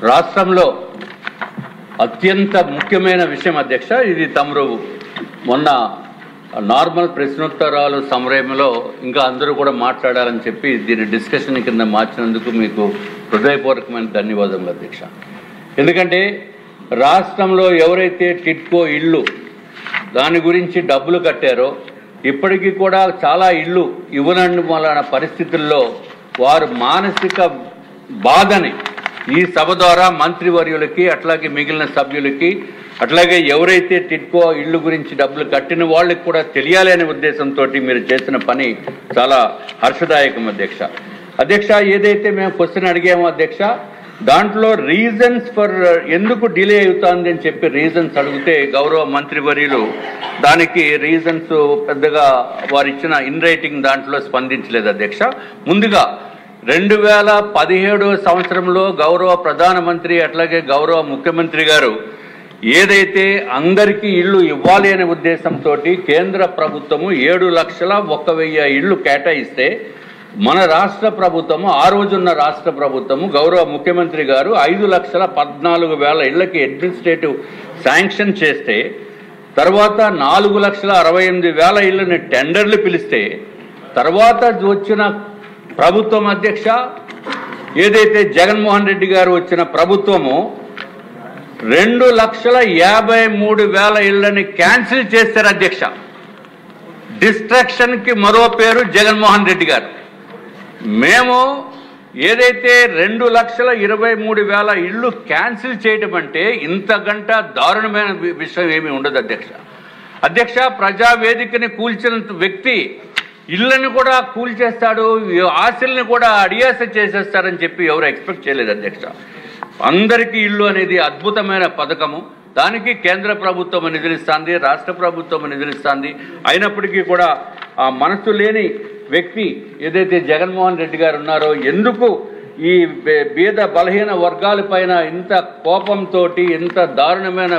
రాష్ట్రంలో అత్యంత ముఖ్యమైన విషయం అధ్యక్ష. ఇది తమరు మొన్న నార్మల్ ప్రశ్నోత్తరాలు సమయంలో ఇంకా అందరూ కూడా మాట్లాడాలని చెప్పి దీన్ని డిస్కషన్ కింద మార్చినందుకు మీకు హృదయపూర్వకమైన ధన్యవాదములు అధ్యక్ష. ఎందుకంటే రాష్ట్రంలో ఎవరైతే టిట్కో ఇళ్ళు దాని గురించి డబ్బులు కట్టారో ఇప్పటికీ కూడా చాలా ఇళ్ళు ఇవ్వనందు వలన పరిస్థితుల్లో వారు మానసిక బాధని ఈ సభ ద్వారా మంత్రివర్యులకి అట్లాగే మిగిలిన సభ్యులకి అట్లాగే ఎవరైతే టిట్కో ఇళ్ళు గురించి డబ్బులు కట్టిన వాళ్ళకి కూడా తెలియాలి అనే ఉద్దేశంతో మీరు చేసిన పని చాలా హర్షదాయకం అధ్యక్ష. అధ్యక్ష, ఏదైతే మేము క్వశ్చన్ అడిగామో అధ్యక్ష, దాంట్లో రీజన్స్ ఫర్ ఎందుకు డిలే అవుతుంది అని చెప్పి రీజన్స్ అడిగితే గౌరవ మంత్రివర్యులు దానికి రీజన్స్ పెద్దగా వారు ఇచ్చిన ఇన్ రైటింగ్ దాంట్లో స్పందించలేదు అధ్యక్ష. ముందుగా 2017 సంవత్సరంలో గౌరవ ప్రధానమంత్రి అట్లాగే గౌరవ ముఖ్యమంత్రి గారు ఏదైతే అందరికీ ఇళ్ళు ఇవ్వాలి అనే ఉద్దేశంతో కేంద్ర ప్రభుత్వము 7,01,000 ఇళ్ళు కేటాయిస్తే మన రాష్ట్ర ప్రభుత్వము ఆ రోజున్న రాష్ట్ర ప్రభుత్వము గౌరవ ముఖ్యమంత్రి గారు 5,14,000 ఇళ్లకి అడ్మినిస్ట్రేటివ్ శాంక్షన్ చేస్తే తర్వాత 4,68,000 ఇళ్ళని టెండర్లు పిలిస్తే తర్వాత వచ్చిన ప్రభుత్వం అధ్యక్ష, ఏదైతే జగన్మోహన్ రెడ్డి గారు వచ్చిన ప్రభుత్వము 2,53,000 ఇళ్లని క్యాన్సిల్ చేశారు అధ్యక్ష. డిస్ట్రాక్షన్ కి మరో పేరు జగన్మోహన్ రెడ్డి గారు. మేము ఏదైతే 2,23,000 ఇళ్ళు క్యాన్సిల్ చేయడం అంటే ఇంతకంట దారుణమైన విషయం ఏమీ ఉండదు అధ్యక్ష. అధ్యక్ష, ప్రజావేదికని కూల్చిన వ్యక్తి ఇళ్ళని కూడా కూల్చేస్తాడు, ఆశల్ని కూడా అడియాస చేసేస్తారని చెప్పి ఎవరు ఎక్స్పెక్ట్ చేయలేదు అధ్యక్ష. అందరికీ ఇళ్ళు అనేది అద్భుతమైన పథకము. దానికి కేంద్ర ప్రభుత్వం నిధులిస్తుంది, రాష్ట్ర ప్రభుత్వం నిధులిస్తుంది. అయినప్పటికీ కూడా ఆ మనసు లేని వ్యక్తి ఏదైతే జగన్మోహన్ రెడ్డి గారు ఉన్నారో ఎందుకు ఈ బీద బలహీన వర్గాలపైన ఇంత కోపంతో ఇంత దారుణమైన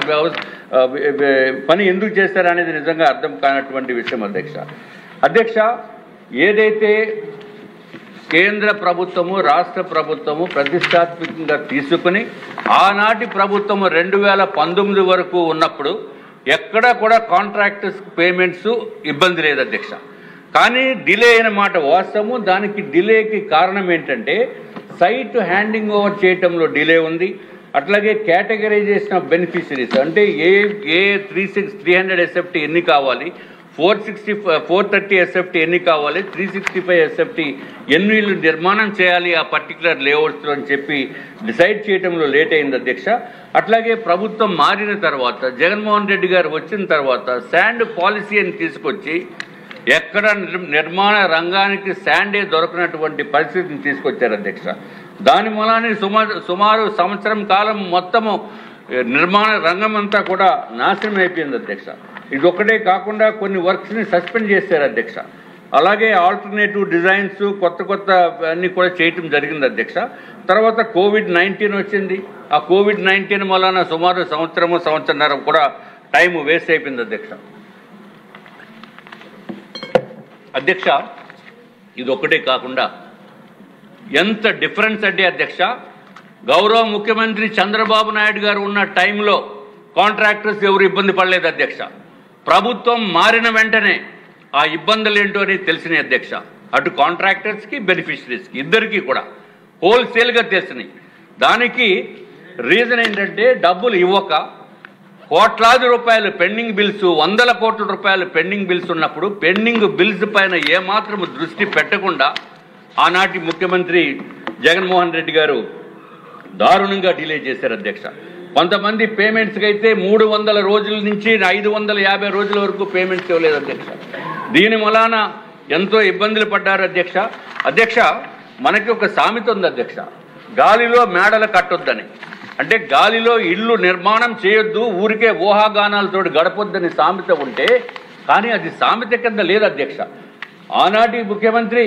పని ఎందుకు చేస్తారనేది నిజంగా అర్థం కానటువంటి విషయం అధ్యక్ష. అధ్యక్ష, ఏదైతే కేంద్ర ప్రభుత్వము రాష్ట్ర ప్రభుత్వము ప్రతిష్టాత్మకంగా తీసుకుని ఆనాటి ప్రభుత్వము 2019 వరకు ఉన్నప్పుడు ఎక్కడ కూడా కాంట్రాక్టర్స్ పేమెంట్స్ ఇబ్బంది లేదు అధ్యక్ష. కానీ డిలే అయిన మాట వాస్తవము. దానికి డిలేకి కారణం ఏంటంటే సైట్ హ్యాండింగ్ ఓవర్ చేయటంలో డిలే ఉంది. అట్లాగే కేటగరైజేషన్ ఆఫ్ బెనిఫిషరీస్ అంటే ఏ 300 SFT ఎన్ని కావాలి, 430 SFT ఎన్ని కావాలి, 365 SFT ఎన్ని ఇళ్ళు నిర్మాణం చేయాలి ఆ పర్టికులర్ లేఅవుట్స్లో అని చెప్పి డిసైడ్ చేయడంలో లేట్ అయింది అధ్యక్ష. అట్లాగే ప్రభుత్వం మారిన తర్వాత జగన్మోహన్ రెడ్డి గారు వచ్చిన తర్వాత శాండ్ పాలసీ అని తీసుకొచ్చి ఎక్కడ నిర్మాణ రంగానికి శాండే దొరకనటువంటి పరిస్థితిని తీసుకొచ్చారు అధ్యక్ష. దాని మూలాన్ని సుమారు సంవత్సరం కాలం మొత్తము నిర్మాణ రంగం అంతా కూడా నాశనం అయిపోయింది అధ్యక్ష. ఇది ఒక్కటే కాకుండా కొన్ని వర్క్స్ని సస్పెండ్ చేశారు అధ్యక్ష. అలాగే ఆల్టర్నేటివ్ డిజైన్స్ కొత్త అన్ని కూడా చేయటం జరిగింది అధ్యక్ష. తర్వాత COVID-19 వచ్చింది. ఆ COVID-19 వలన సుమారు సంవత్సరన్నర కూడా టైం వేస్ట్ అయిపోయింది అధ్యక్ష. అధ్యక్ష, ఇది ఒక్కటే కాకుండా ఎంత డిఫరెన్స్ అంటే అధ్యక్ష, గౌరవ ముఖ్యమంత్రి చంద్రబాబు నాయుడు గారు ఉన్న టైంలో కాంట్రాక్టర్స్ ఎవరు ఇబ్బంది పడలేదు అధ్యక్ష. ప్రభుత్వం మారిన వెంటనే ఆ ఇబ్బందులు ఏంటో అనేది తెలిసినాయి అధ్యక్ష. అటు కాంట్రాక్టర్స్కి బెనిఫిషరీస్కి ఇద్దరికీ కూడా హోల్సేల్గా తెలిసినాయి. దానికి రీజన్ ఏంటంటే డబ్బులు ఇవ్వక కోట్లాది రూపాయలు పెండింగ్ బిల్స్, 100 కోట్ల రూపాయలు పెండింగ్ బిల్స్ ఉన్నప్పుడు పెండింగ్ బిల్స్ పైన ఏమాత్రం దృష్టి పెట్టకుండా ఆనాటి ముఖ్యమంత్రి జగన్మోహన్ రెడ్డి గారు దారుణంగా డిలే చేశారు అధ్యక్ష. కొంతమంది పేమెంట్స్కి అయితే 300 రోజుల నుంచి 550 రోజుల వరకు పేమెంట్స్ ఇవ్వలేదు అధ్యక్ష. దీని వలన ఎంతో ఇబ్బందులు పడ్డారు అధ్యక్ష. అధ్యక్ష, మనకి ఒక సామెత ఉంది అధ్యక్ష, గాలిలో మేడలు కట్టొద్దని. అంటే గాలిలో ఇల్లు నిర్మాణం చేయొద్దు, ఊరికే ఊహాగానాలతో గడపొద్దని సామెత ఉంటే కానీ అది సామెత కింద లేదు అధ్యక్ష. ఆనాటి ముఖ్యమంత్రి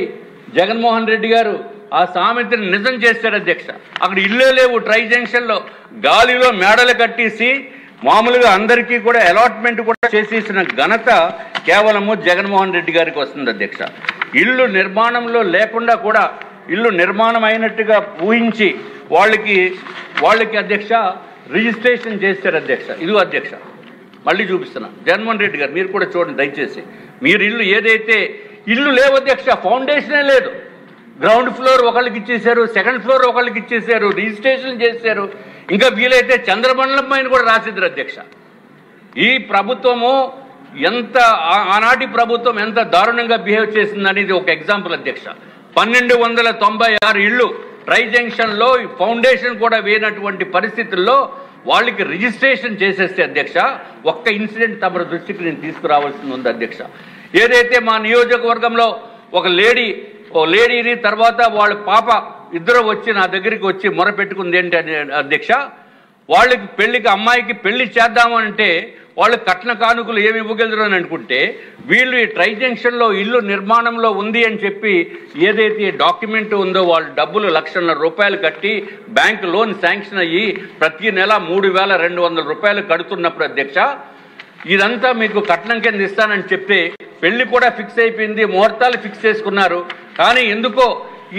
జగన్మోహన్ రెడ్డి గారు ఆ సామెతని నిజం చేశారు అధ్యక్ష. అక్కడ ఇల్లే లేవు, ట్రై జంక్షన్లో గాలిలో మేడలు కట్టేసి మామూలుగా అందరికీ కూడా అలాట్మెంట్ కూడా చేసేసిన ఘనత కేవలము జగన్మోహన్ రెడ్డి గారికి వస్తుంది అధ్యక్ష. ఇల్లు నిర్మాణంలో లేకుండా కూడా ఇల్లు నిర్మాణం అయినట్టుగా ఊహించి వాళ్ళకి అధ్యక్ష రిజిస్ట్రేషన్ చేశారు అధ్యక్ష. ఇదిగో అధ్యక్ష మళ్ళీ చూపిస్తున్నా. జగన్మోహన్ రెడ్డి గారు మీరు కూడా చూడండి దయచేసి. మీరు ఏదైతే ఇల్లు లేవు అధ్యక్ష, ఫౌండేషనే లేదు. గ్రౌండ్ ఫ్లోర్ ఒకళ్ళకి ఇచ్చేశారు, సెకండ్ ఫ్లోర్ ఒకళ్ళకి ఇచ్చేశారు, రిజిస్ట్రేషన్ చేశారు. ఇంకా వీలైతే చంద్రమండలం పైన కూడా రాసిద్దరు అధ్యక్ష. ఈ ప్రభుత్వము ఆనాటి ప్రభుత్వం ఎంత దారుణంగా బిహేవ్ చేసిందనేది ఒక ఎగ్జాంపుల్ అధ్యక్ష. 1296 ఇళ్ళు ట్రై జంక్షన్లో ఫౌండేషన్ కూడా వేయనటువంటి పరిస్థితుల్లో వాళ్ళకి రిజిస్ట్రేషన్ చేసేస్తే అధ్యక్ష, ఒక్క ఇన్సిడెంట్ తమ దృష్టికి నేను తీసుకురావాల్సింది ఉంది అధ్యక్ష. ఏదైతే మా నియోజకవర్గంలో ఒక లేడీని తర్వాత వాళ్ళ పాప ఇద్దరు వచ్చి నా దగ్గరికి వచ్చి మొరపెట్టుకుంది ఏంటి అధ్యక్ష, వాళ్ళకి అమ్మాయికి పెళ్లి చేద్దామంటే వాళ్ళు కట్న కానుకలు ఏమి ఇవ్వగలరు అని అనుకుంటే వీళ్ళు ఈ ట్రై జంక్షన్లో ఇల్లు నిర్మాణంలో ఉంది అని చెప్పి ఏదైతే డాక్యుమెంట్ ఉందో వాళ్ళు డబ్బులు ₹1,00,000 కట్టి బ్యాంక్ లోన్ శాంక్షన్ అయ్యి ప్రతి నెల ₹3,200 కడుతున్నప్పుడు అధ్యక్ష, ఇదంతా మీకు కట్నం కింద ఇస్తానని చెప్తే పెళ్లి కూడా ఫిక్స్ అయిపోయింది, ముహూర్తాలు ఫిక్స్ చేసుకున్నారు. కానీ ఎందుకో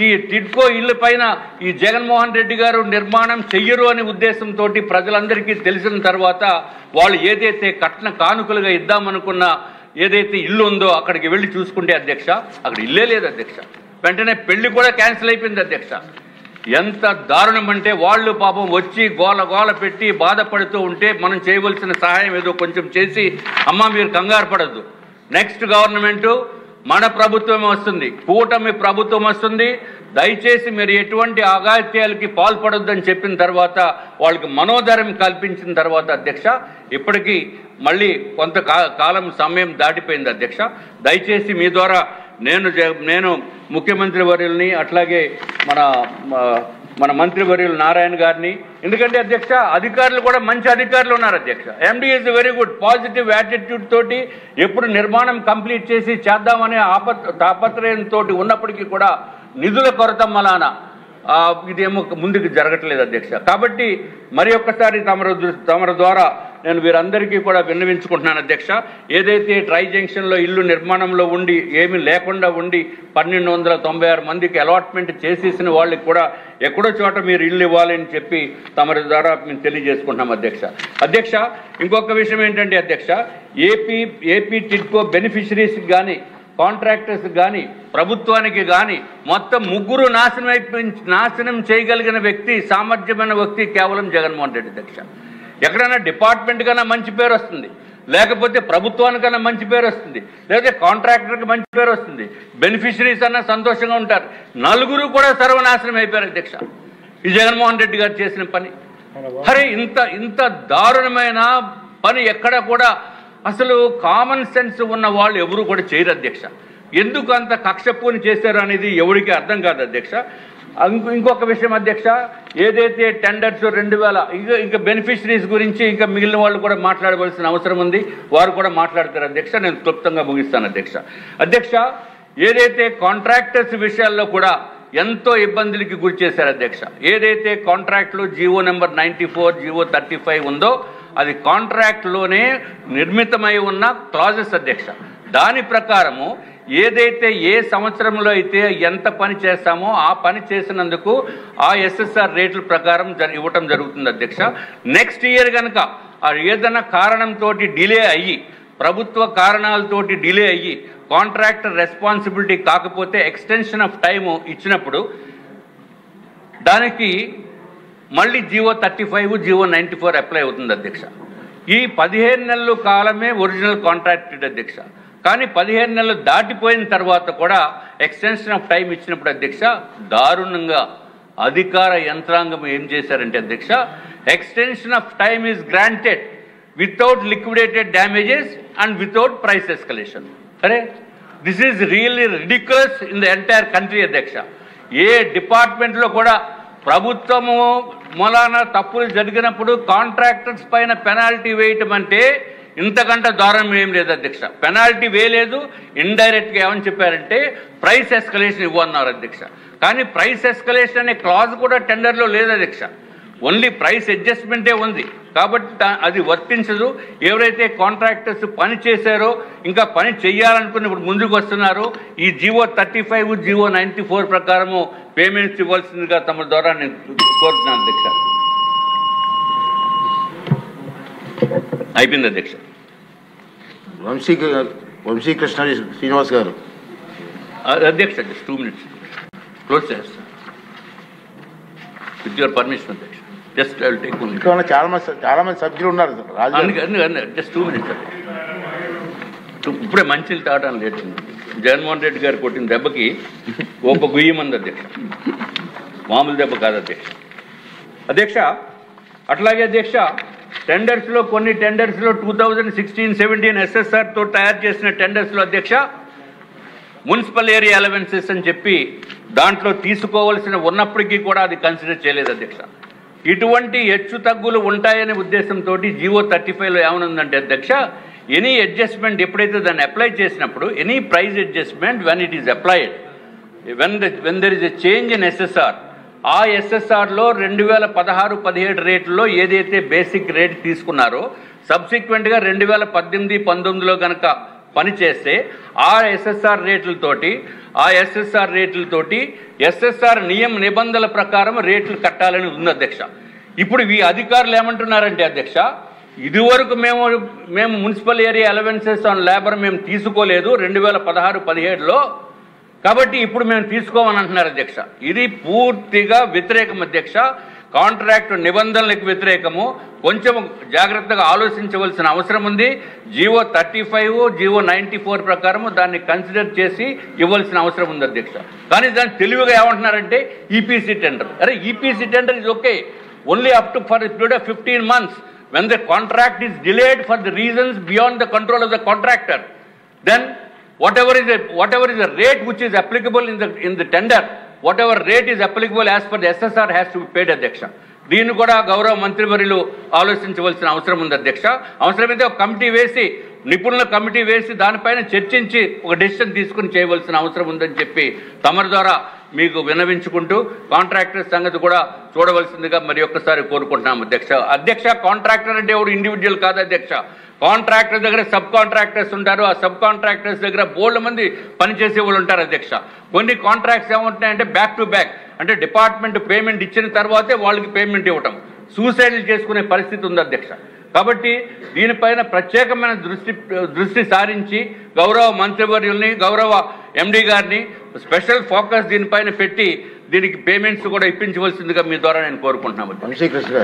ఈ టిడ్కో ఇళ్ల పైన ఈ జగన్మోహన్ రెడ్డి గారు నిర్మాణం చెయ్యరు అనే ఉద్దేశంతో ప్రజలందరికీ తెలిసిన తర్వాత వాళ్ళు ఏదైతే కట్న కానుకలుగా ఇద్దామనుకున్న ఏదైతే ఇల్లు ఉందో అక్కడికి వెళ్ళి చూసుకుంటే అధ్యక్ష అక్కడ ఇల్లే లేదు అధ్యక్ష. వెంటనే పెళ్లి కూడా క్యాన్సిల్ అయిపోయింది అధ్యక్ష. ఎంత దారుణం అంటే వాళ్ళు పాపం వచ్చి గోల పెట్టి బాధపడుతూ ఉంటే మనం చేయవలసిన సహాయం ఏదో కొంచెం చేసి అమ్మ మీరు కంగారు పడద్దు, నెక్స్ట్ గవర్నమెంటు మన ప్రభుత్వం వస్తుంది, కూటమి ప్రభుత్వం వస్తుంది, దయచేసి మీరు ఎటువంటి అగాత్యాలకి పాల్పడొద్దని చెప్పిన తర్వాత వాళ్ళకి మనోధైర్యం కల్పించిన తర్వాత అధ్యక్ష ఇప్పటికీ మళ్ళీ కొంతకాలం సమయం దాటిపోయింది అధ్యక్ష. దయచేసి మీ ద్వారా నేను ముఖ్యమంత్రి వర్యుల్ని అట్లాగే మన మంత్రివర్యులు నారాయణ గారిని, ఎందుకంటే అధ్యక్ష అధికారులు కూడా మంచి అధికారులు ఉన్నారు అధ్యక్ష. MD is very good, positive attitude తోటి ఎప్పుడు నిర్మాణం కంప్లీట్ చేసి చేద్దామనే తాపత్రయంతో ఉన్నప్పటికీ కూడా నిధుల కొరత మలాన ఇదేమో ముందుకు జరగట్లేదు అధ్యక్ష. కాబట్టి మరి ఒక్కసారి తమరి ద్వారా నేను వీరందరికీ కూడా విన్నవించుకుంటున్నాను అధ్యక్ష. ఏదైతే ట్రై జంక్షన్లో ఇల్లు నిర్మాణంలో ఉండి ఏమీ లేకుండా ఉండి 1296 మందికి అలాట్మెంట్ చేసేసిన వాళ్ళకి కూడా ఎక్కడో చోట మీరు ఇల్లు ఇవ్వాలని చెప్పి తమరి ద్వారా మేము తెలియజేసుకుంటున్నాం అధ్యక్ష. ఇంకొక విషయం ఏంటంటే అధ్యక్ష, ఏపీ టిడ్కో బెనిఫిషరీస్కి కానీ కాంట్రాక్టర్స్ కానీ ప్రభుత్వానికి కానీ మొత్తం ముగ్గురు నాశనం చేయగలిగిన వ్యక్తి, సామర్థ్యమైన వ్యక్తి కేవలం జగన్మోహన్ రెడ్డి అధ్యక్ష. ఎక్కడైనా డిపార్ట్మెంట్ కన్నా మంచి పేరు వస్తుంది, లేకపోతే ప్రభుత్వానికన్నా మంచి పేరు వస్తుంది, లేకపోతే కాంట్రాక్టర్కి మంచి పేరు వస్తుంది, బెనిఫిషరీస్ అన్నా సంతోషంగా ఉంటారు. నలుగురు కూడా సర్వనాశనం అయిపోయారు అధ్యక్ష ఈ జగన్మోహన్ రెడ్డి గారు చేసిన పని. అరే ఇంత దారుణమైన పని ఎక్కడ కూడా అసలు కామన్ సెన్స్ ఉన్న వాళ్ళు ఎవరు కూడా చేయరు అధ్యక్ష. ఎందుకు అంత కక్షపూని చేశారు అనేది ఎవరికి అర్థం కాదు అధ్యక్ష. ఇంకొక విషయం అధ్యక్ష, ఏదైతే టెండర్స్ 2000 ఇంకా బెనిఫిషరీస్ గురించి ఇంకా మిగిలిన వాళ్ళు కూడా మాట్లాడవలసిన అవసరం ఉంది, వారు కూడా మాట్లాడతారు అధ్యక్ష. నేను క్లుప్తంగా ముగిస్తాను అధ్యక్ష. ఏదైతే కాంట్రాక్టర్స్ విషయాల్లో కూడా ఎంతో ఇబ్బందులకి గురి చేశారు అధ్యక్ష. ఏదైతే కాంట్రాక్ట్లో జీవో నెంబర్ 94, జీవో 35 ఉందో అది కాంట్రాక్ట్లోనే నిర్మితమై ఉన్న క్లాజెస్ అధ్యక్ష. దాని ప్రకారము ఏదైతే ఏ సంవత్సరంలో అయితే ఎంత పని చేస్తామో ఆ పని చేసినందుకు ఆ ఎస్ఎస్ఆర్ రేట్ల ప్రకారం ఇవ్వటం జరుగుతుంది అధ్యక్ష. నెక్స్ట్ ఇయర్ కనుక ఏదైనా కారణంతో డిలే అయ్యి, ప్రభుత్వ కారణాలతోటి డిలే అయ్యి కాంట్రాక్టర్ రెస్పాన్సిబిలిటీ కాకపోతే ఎక్స్టెన్షన్ ఆఫ్ టైము ఇచ్చినప్పుడు దానికి మళ్ళీ జీవో 35, జీవో 94 అప్లై అవుతుంది అధ్యక్ష. ఈ 15 నెలల కాలమే ఒరిజినల్ కాంట్రాక్టెడ్ అధ్యక్ష. కానీ 15 నెలలు దాటిపోయిన తర్వాత కూడా ఎక్స్టెన్షన్ ఆఫ్ టైం ఇచ్చినప్పుడు అధ్యక్ష దారుణంగా అధికార యంత్రాంగం ఏం చేశారంటే అధ్యక్ష, extension of time is granted without liquidated damages and without price escalation. అరే this is really ridiculous in the entire country అధ్యక్ష. ఏ డిపార్ట్మెంట్లో కూడా ప్రభుత్వము మూలాన తప్పులు జరిగినప్పుడు కాంట్రాక్టర్స్ పైన పెనాల్టీ వేయటం అంటే ఇంతకంటే దారుణం ఏం లేదు అధ్యక్ష. పెనాల్టీ వేయలేదు, ఇండైరెక్ట్గా ఏమని చెప్పారంటే ప్రైస్ ఎస్కలేషన్ ఇవ్వన్నారు అధ్యక్ష. కానీ ప్రైస్ ఎస్కలేషన్ అనే క్లాజ్ కూడా టెండర్లో లేదు అధ్యక్ష. ఓన్లీ ప్రైస్ అడ్జస్ట్మెంటే ఉంది కాబట్టి అది వర్తించదు. ఎవరైతే కాంట్రాక్టర్స్ పని చేశారో ఇంకా పని చేయాలనుకుని ఇప్పుడు ముందుకు వస్తున్నారో ఈ జీవో 35 జీవో 94 ప్రకారము పేమెంట్స్ ఇవ్వాల్సిందిగా తమ ద్వారా నేను కోరుతున్నాను అధ్యక్ష. అయిపోయింది అధ్యక్ష. వంశీకృష్ణ శ్రీనివాస్ గారు. అధ్యక్ష 2 minutes క్లోజ్ చేస్తాను విత్ యువర్ పర్మిషన్ అధ్యక్ష. Just I will take 1 minute. చాలా మంది సభ్యులు ఉన్నారు జస్ట్ 2 minutes అధ్యక్ష. ఇప్పుడే మంచిలు తాగడం లేట్ ఉంది. జగన్మోహన్ రెడ్డి గారు కొట్టిన దెబ్బకి ఒక గుయ్యమంది అధ్యక్ష, మామూలు దెబ్బ కాదు అధ్యక్ష. అధ్యక్ష అట్లాగే అధ్యక్ష టెండర్స్లో కొన్ని టెండర్స్లో 2016-17 SSRతో తయారు చేసిన టెండర్స్లో అధ్యక్ష మున్సిపల్ ఏరియా అలవెన్సెస్ అని చెప్పి దాంట్లో తీసుకోవాల్సిన ఉన్నప్పటికీ కూడా అది కన్సిడర్ చేయలేదు అధ్యక్ష. ఇటువంటి హెచ్చు తగ్గులు ఉంటాయనే ఉద్దేశంతో జీవో 35లో ఏమనుందంటే అధ్యక్ష, ఎనీ అడ్జస్ట్మెంట్ ఎప్పుడైతే దాన్ని అప్లై చేసినప్పుడు any price adjustment when it is applied when there is a change in SSR, ఆ SSRలో 2016-17 రేట్లలో ఏదైతే బేసిక్ రేట్ తీసుకున్నారో సబ్సిక్వెంట్గా 2018-19లో కనుక పనిచేస్తే ఆ SSR రేట్లతోటి SSR నియమ నిబంధనల ప్రకారం రేట్లు కట్టాలని ఉంది అధ్యక్ష. ఇప్పుడు ఈ అధికారులు ఏమంటున్నారంటే అధ్యక్ష, ఇదివరకు మేము municipal area allowances on labour మేము తీసుకోలేదు 2016-17లో, కాబట్టి ఇప్పుడు మేము తీసుకోమని అంటున్నారు అధ్యక్ష. ఇది పూర్తిగా వ్యతిరేకం అధ్యక్ష, కాంట్రాక్ట్ నిబంధనలకు వ్యతిరేకము. కొంచెం జాగ్రత్తగా ఆలోచించవలసిన అవసరం ఉంది. జీవో 35 జీవో 94 ప్రకారం దాన్ని కన్సిడర్ చేసి ఇవ్వాల్సిన అవసరం ఉంది అధ్యక్ష. కానీ దాన్ని తెలివిగా ఏమంటున్నారంటే ఈపీసీ టెండర్. అరే EPC tender is okay only up to for period of 15 months when the contract is delayed for the reasons beyond the control of the contractor. Then whatever is the rate which is applicable in the tender, whatever rate is applicable as per the SSR has to be paid అధ్యక్ష. దీన్ని కూడా గౌరవ మంత్రివర్యులు ఆలోచించవలసిన అవసరం ఉంది అధ్యక్ష. అవసరమైతే ఒక కమిటీ వేసి నిపుణుల కమిటీ వేసి దానిపైన చర్చించి ఒక డెసిషన్ తీసుకుని చేయవలసిన అవసరం ఉందని చెప్పి తమరి ద్వారా మీకు విన్నవించుకుంటూ కాంట్రాక్టర్ సంగతి కూడా చూడవలసిందిగా మరి ఒక్కసారి కోరుకుంటున్నాం అధ్యక్ష. అధ్యక్ష కాంట్రాక్టర్ అంటే ఎవరు ఇండివిజువల్ కాదు అధ్యక్ష. కాంట్రాక్టర్ దగ్గర సబ్ కాంట్రాక్టర్స్ ఉంటారు. ఆ సబ్ కాంట్రాక్టర్స్ దగ్గర బోల్డ్ మంది పనిచేసే వాళ్ళు ఉంటారు అధ్యక్ష. కొన్ని కాంట్రాక్ట్స్ ఏమంటున్నాయంటే బ్యాక్ టు బ్యాక్, అంటే డిపార్ట్మెంట్ పేమెంట్ ఇచ్చిన తర్వాతే వాళ్ళకి పేమెంట్ ఇవ్వటం, సూసైడ్లు చేసుకునే పరిస్థితి ఉంది అధ్యక్ష. కాబట్టి దీనిపైన ప్రత్యేకమైన దృష్టి సారించి గౌరవ మంత్రివర్యుల్ని గౌరవ ఎండి గారిని స్పెషల్ ఫోకస్ దీనిపైన పెట్టి దీనికి పేమెంట్స్ కూడా ఇప్పించవలసిందిగా మీ ద్వారా నేను కోరుకుంటున్నాను.